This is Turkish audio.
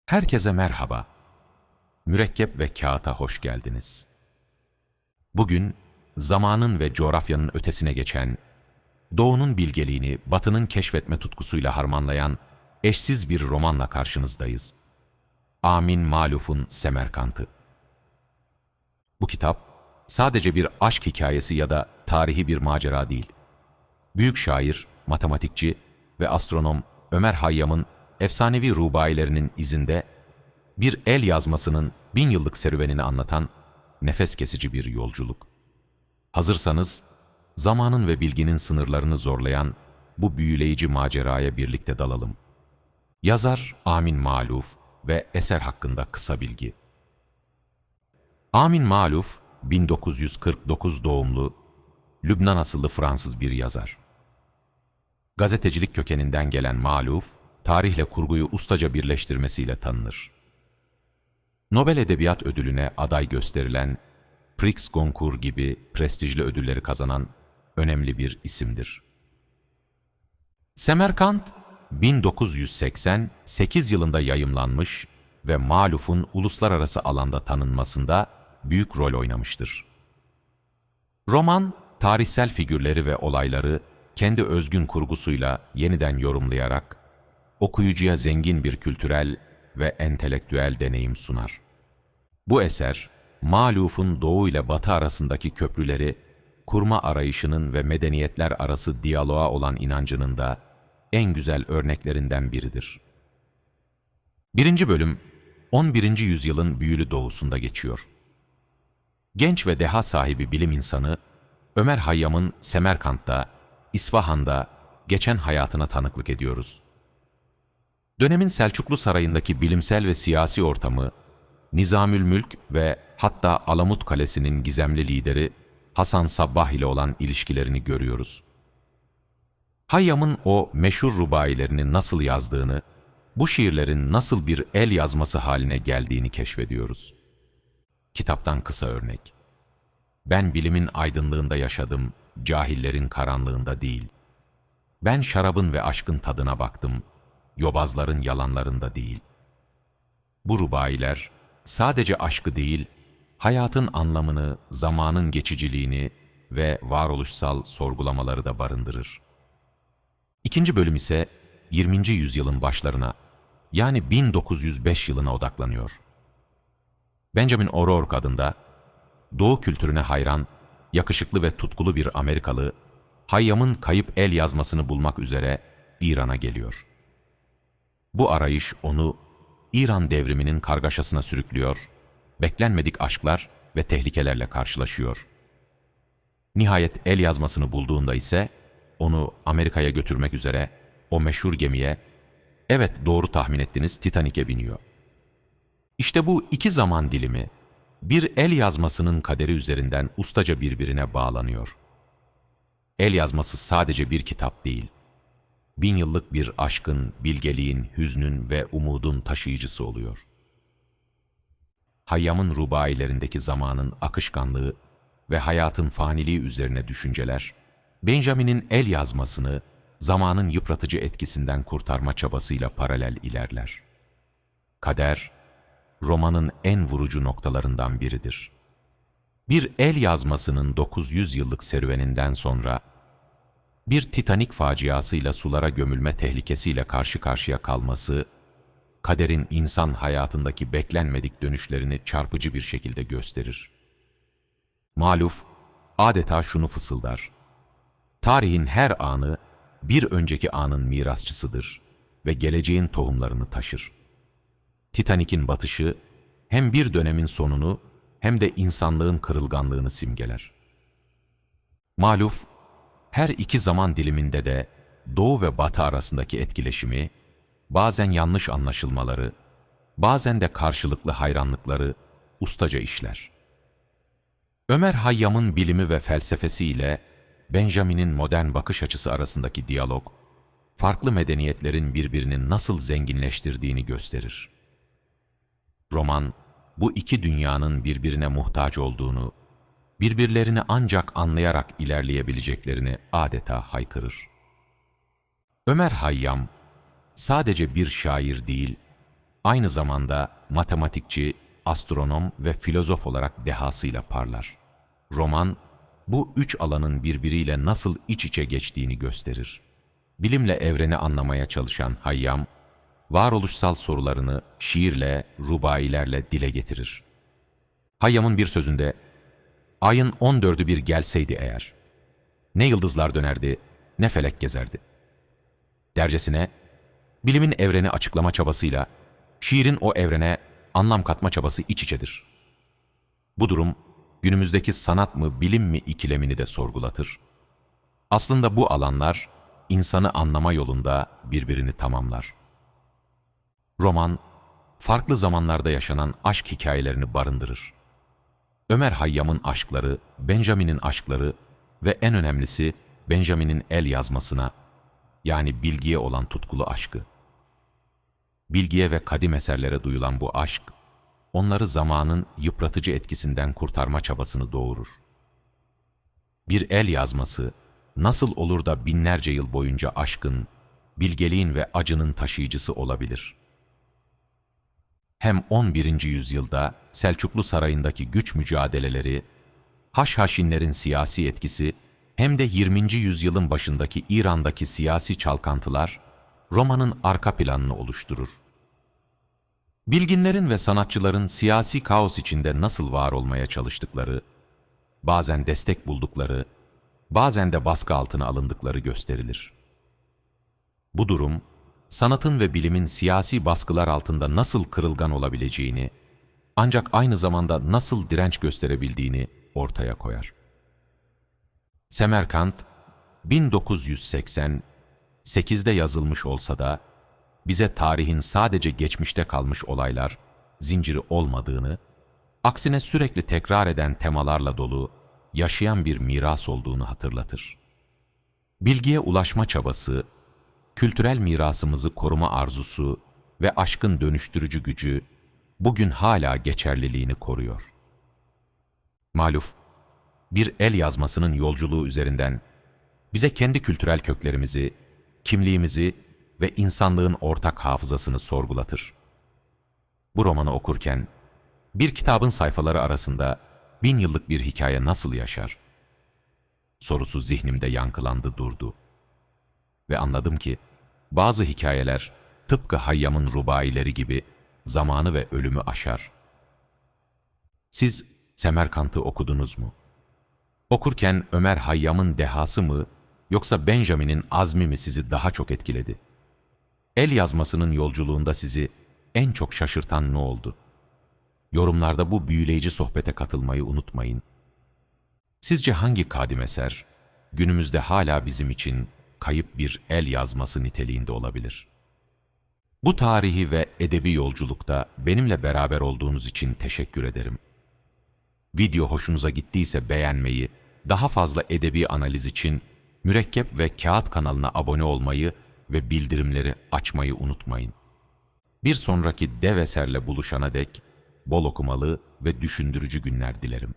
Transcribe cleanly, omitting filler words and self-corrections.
Herkese merhaba. Mürekkep ve kağıta hoş geldiniz. Bugün zamanın ve coğrafyanın ötesine geçen, Doğu'nun bilgeliğini Batı'nın keşfetme tutkusuyla harmanlayan eşsiz bir romanla karşınızdayız. Amin Maluf'un Semerkant'ı. Bu kitap sadece bir aşk hikayesi ya da tarihi bir macera değil. Büyük şair, matematikçi ve astronom Ömer Hayyam'ın efsanevi rubailerinin izinde bir el yazmasının 1000 yıllık serüvenini anlatan nefes kesici bir yolculuk. Hazırsanız, zamanın ve bilginin sınırlarını zorlayan bu büyüleyici maceraya birlikte dalalım. Yazar Amin Maluf ve eser hakkında kısa bilgi. Amin Maluf, 1949 doğumlu, Lübnan asıllı Fransız bir yazar. Gazetecilik kökeninden gelen Maluf, tarihle kurguyu ustaca birleştirmesiyle tanınır. Nobel Edebiyat Ödülü'ne aday gösterilen, Prix Goncourt gibi prestijli ödülleri kazanan önemli bir isimdir. Semerkant, 1988 yılında yayımlanmış ve Maluf'un uluslararası alanda tanınmasında büyük rol oynamıştır. Roman, tarihsel figürleri ve olayları kendi özgün kurgusuyla yeniden yorumlayarak, okuyucuya zengin bir kültürel ve entelektüel deneyim sunar. Bu eser, Maluf'un Doğu ile Batı arasındaki köprüleri, kurma arayışının ve medeniyetler arası diyaloğa olan inancının da en güzel örneklerinden biridir. Birinci bölüm, 11. yüzyılın büyülü doğusunda geçiyor. Genç ve deha sahibi bilim insanı, Ömer Hayyam'ın Semerkant'ta, İsfahan'da geçen hayatına tanıklık ediyoruz. Dönemin Selçuklu Sarayı'ndaki bilimsel ve siyasi ortamı, Nizamülmülk ve hatta Alamut Kalesi'nin gizemli lideri Hasan Sabbah ile olan ilişkilerini görüyoruz. Hayyam'ın o meşhur rubailerini nasıl yazdığını, bu şiirlerin nasıl bir el yazması haline geldiğini keşfediyoruz. Kitaptan kısa örnek. Ben bilimin aydınlığında yaşadım, cahillerin karanlığında değil. Ben şarabın ve aşkın tadına baktım, yobazların yalanlarında değil. Bu rubailer sadece aşkı değil, hayatın anlamını, zamanın geçiciliğini ve varoluşsal sorgulamaları da barındırır. İkinci bölüm ise 20. yüzyılın başlarına, yani 1905 yılına odaklanıyor. Benjamin O'Rourke adında, Doğu kültürüne hayran, yakışıklı ve tutkulu bir Amerikalı, Hayyam'ın kayıp el yazmasını bulmak üzere İran'a geliyor. Bu arayış onu İran devriminin kargaşasına sürüklüyor, beklenmedik aşklar ve tehlikelerle karşılaşıyor. Nihayet el yazmasını bulduğunda ise onu Amerika'ya götürmek üzere o meşhur gemiye, evet doğru tahmin ettiniz, Titanik'e biniyor. İşte bu iki zaman dilimi bir el yazmasının kaderi üzerinden ustaca birbirine bağlanıyor. El yazması sadece bir kitap değil, 1000 yıllık bir aşkın, bilgeliğin, hüznün ve umudun taşıyıcısı oluyor. Hayyam'ın rubailerindeki zamanın akışkanlığı ve hayatın faniliği üzerine düşünceler, Benjamin'in el yazmasını zamanın yıpratıcı etkisinden kurtarma çabasıyla paralel ilerler. Kader, romanın en vurucu noktalarından biridir. Bir el yazmasının 900 yıllık serüveninden sonra, bir Titanik faciasıyla sulara gömülme tehlikesiyle karşı karşıya kalması, kaderin insan hayatındaki beklenmedik dönüşlerini çarpıcı bir şekilde gösterir. Maluf, adeta şunu fısıldar: tarihin her anı, bir önceki anın mirasçısıdır ve geleceğin tohumlarını taşır. Titanik'in batışı, hem bir dönemin sonunu, hem de insanlığın kırılganlığını simgeler. Maluf, her iki zaman diliminde de Doğu ve Batı arasındaki etkileşimi, bazen yanlış anlaşılmaları, bazen de karşılıklı hayranlıkları ustaca işler. Ömer Hayyam'ın bilimi ve felsefesiyle Benjamin'in modern bakış açısı arasındaki diyalog, farklı medeniyetlerin birbirini nasıl zenginleştirdiğini gösterir. Roman, bu iki dünyanın birbirine muhtaç olduğunu, birbirlerini ancak anlayarak ilerleyebileceklerini adeta haykırır. Ömer Hayyam, sadece bir şair değil, aynı zamanda matematikçi, astronom ve filozof olarak dehasıyla parlar. Roman, bu üç alanın birbiriyle nasıl iç içe geçtiğini gösterir. Bilimle evreni anlamaya çalışan Hayyam, varoluşsal sorularını şiirle, rubailerle dile getirir. Hayyam'ın bir sözünde, ayın 14'ü bir gelseydi eğer, ne yıldızlar dönerdi, ne felek gezerdi. Dercesine, bilimin evreni açıklama çabasıyla, şiirin o evrene anlam katma çabası iç içedir. Bu durum, günümüzdeki sanat mı, bilim mi ikilemini de sorgulatır. Aslında bu alanlar, insanı anlama yolunda birbirini tamamlar. Roman, farklı zamanlarda yaşanan aşk hikayelerini barındırır. Ömer Hayyam'ın aşkları, Benjamin'in aşkları ve en önemlisi Benjamin'in el yazmasına, yani bilgiye olan tutkulu aşkı. Bilgiye ve kadim eserlere duyulan bu aşk, onları zamanın yıpratıcı etkisinden kurtarma çabasını doğurur. Bir el yazması, nasıl olur da binlerce yıl boyunca aşkın, bilgeliğin ve acının taşıyıcısı olabilir? Hem 11. yüzyılda Selçuklu Sarayı'ndaki güç mücadeleleri, Haşhaşinlerin siyasi etkisi, hem de 20. yüzyılın başındaki İran'daki siyasi çalkantılar, romanın arka planını oluşturur. Bilginlerin ve sanatçıların siyasi kaos içinde nasıl var olmaya çalıştıkları, bazen destek buldukları, bazen de baskı altına alındıkları gösterilir. Bu durum, sanatın ve bilimin siyasi baskılar altında nasıl kırılgan olabileceğini, ancak aynı zamanda nasıl direnç gösterebildiğini ortaya koyar. Semerkant, 1988'de yazılmış olsa da, bize tarihin sadece geçmişte kalmış olaylar, zinciri olmadığını, aksine sürekli tekrar eden temalarla dolu, yaşayan bir miras olduğunu hatırlatır. Bilgiye ulaşma çabası, kültürel mirasımızı koruma arzusu ve aşkın dönüştürücü gücü, bugün hala geçerliliğini koruyor. Maluf, bir el yazmasının yolculuğu üzerinden bize kendi kültürel köklerimizi, kimliğimizi ve insanlığın ortak hafızasını sorgulatır. Bu romanı okurken, bir kitabın sayfaları arasında 1000 yıllık bir hikaye nasıl yaşar? Sorusu zihnimde yankılandı durdu. Ve anladım ki, bazı hikayeler tıpkı Hayyam'ın rubaileri gibi zamanı ve ölümü aşar. Siz Semerkant'ı okudunuz mu? Okurken Ömer Hayyam'ın dehası mı, yoksa Benjamin'in azmi mi sizi daha çok etkiledi? El yazmasının yolculuğunda sizi en çok şaşırtan ne oldu? Yorumlarda bu büyüleyici sohbete katılmayı unutmayın. Sizce hangi kadim eser, günümüzde hala bizim için kayıp bir el yazması niteliğinde olabilir? Bu tarihi ve edebi yolculukta benimle beraber olduğunuz için teşekkür ederim. Video hoşunuza gittiyse beğenmeyi, daha fazla edebi analiz için Mürekkep ve Kağıt kanalına abone olmayı ve bildirimleri açmayı unutmayın. Bir sonraki dev eserle buluşana dek bol okumalı ve düşündürücü günler dilerim.